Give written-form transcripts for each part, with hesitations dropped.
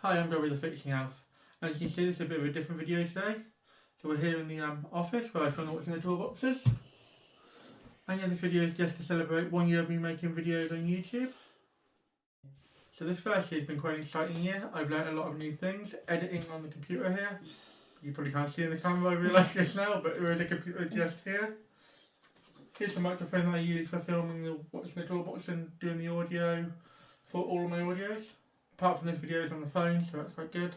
Hi, I'm Dobby the Fixing Elf. As you can see, this is a bit of a different video today. So we're here in the office where I film what's in the toolboxes. And yeah, this video is just to celebrate 1 year of me making videos on YouTube. So this first year has been quite an exciting year. I've learned a lot of new things. Editing on the computer here. You probably can't see in the camera, I realise this now, but there is a computer just here. Here's the microphone that I use for filming what's in the toolbox and doing the audio for all of my audios. Apart from this video is on the phone, so that's quite good.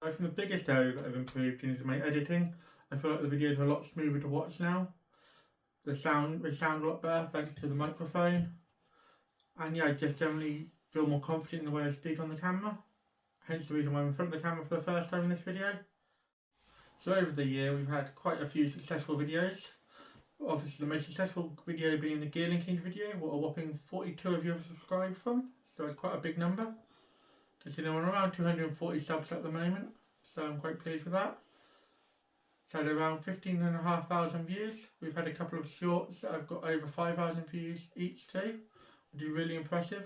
I think the biggest area that I've improved is my editing. I feel like the videos are a lot smoother to watch now. They sound a lot better thanks to the microphone. And yeah, I just generally feel more confident in the way I speak on the camera. Hence the reason why I'm in front of the camera for the first time in this video. So over the year we've had quite a few successful videos. Obviously the most successful video being the Gear Linking video, what a whopping 42 of you have subscribed from. So it's quite a big number. Considering I'm around 240 subs at the moment, so I'm quite pleased with that. So around 15,500 views. We've had a couple of shorts that I've got over 5,000 views each too, which is really impressive.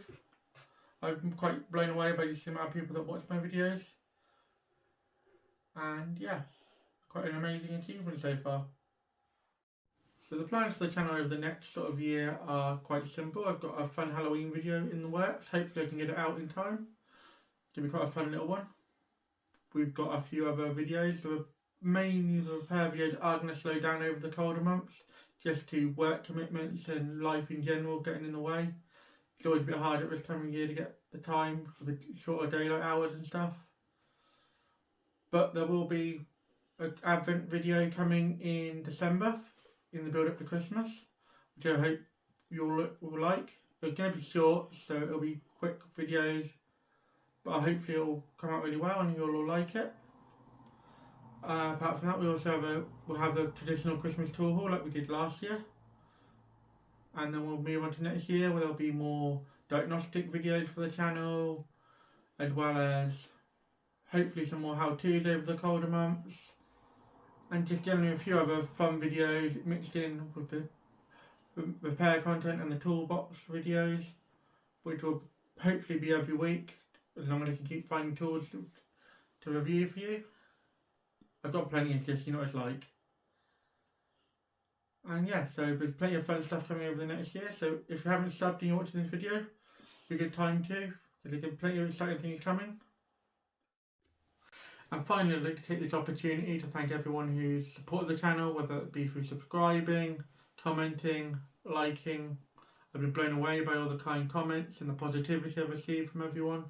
I'm quite blown away by the amount of people that watch my videos. And yeah, quite an amazing achievement so far. So the plans for the channel over the next sort of year are quite simple. I've got a fun Halloween video in the works. Hopefully I can get it out in time. It's going to be quite a fun little one. We've got a few other videos. Mainly the repair videos are going to slow down over the colder months, just to work commitments and life in general getting in the way. It's always a bit hard at this time of year to get the time for the shorter daylight hours and stuff. But there will be an Advent video coming in December, in the build up to Christmas, which I hope you all will like. They're going to be short, so it'll be quick videos. But hopefully it'll come out really well and you'll all like it. Apart from that, we'll have the traditional Christmas tour haul like we did last year. And then we'll move on to next year where there'll be more diagnostic videos for the channel, as well as hopefully some more how-tos over the colder months. And just generally a few other fun videos mixed in with the repair content and the toolbox videos, which will hopefully be every week, as long as I can keep finding tools to review for you. I've got plenty of this, you know what it's like. And yeah, so there's plenty of fun stuff coming over the next year, so if you haven't subbed and you're watching this video, it's a good time to, because there's plenty of exciting things coming. And finally, I'd like to take this opportunity to thank everyone who's supported the channel, whether it be through subscribing, commenting, liking. I've been blown away by all the kind comments and the positivity I've received from everyone.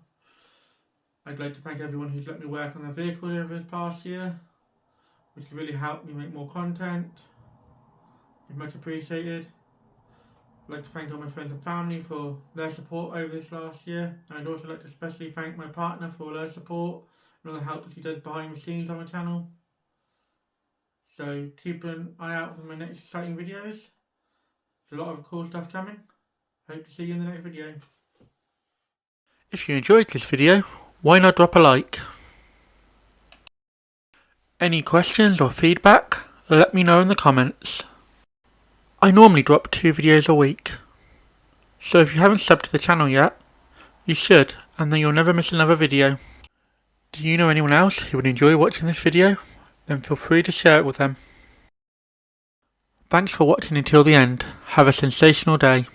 I'd like to thank everyone who's let me work on their vehicle over this past year, which has really helped me make more content. It's much appreciated. I'd like to thank all my friends and family for their support over this last year, and I'd also like to especially thank my partner for all her support and all the help that she does behind the scenes on my channel. So keep an eye out for my next exciting videos. There's a lot of cool stuff coming. Hope to see you in the next video. If you enjoyed this video, why not drop a like? Any questions or feedback, let me know in the comments. I normally drop 2 videos a week, so if you haven't subbed to the channel yet, you should, and then you'll never miss another video. Do you know anyone else who would enjoy watching this video? Then feel free to share it with them. Thanks for watching until the end. Have a sensational day.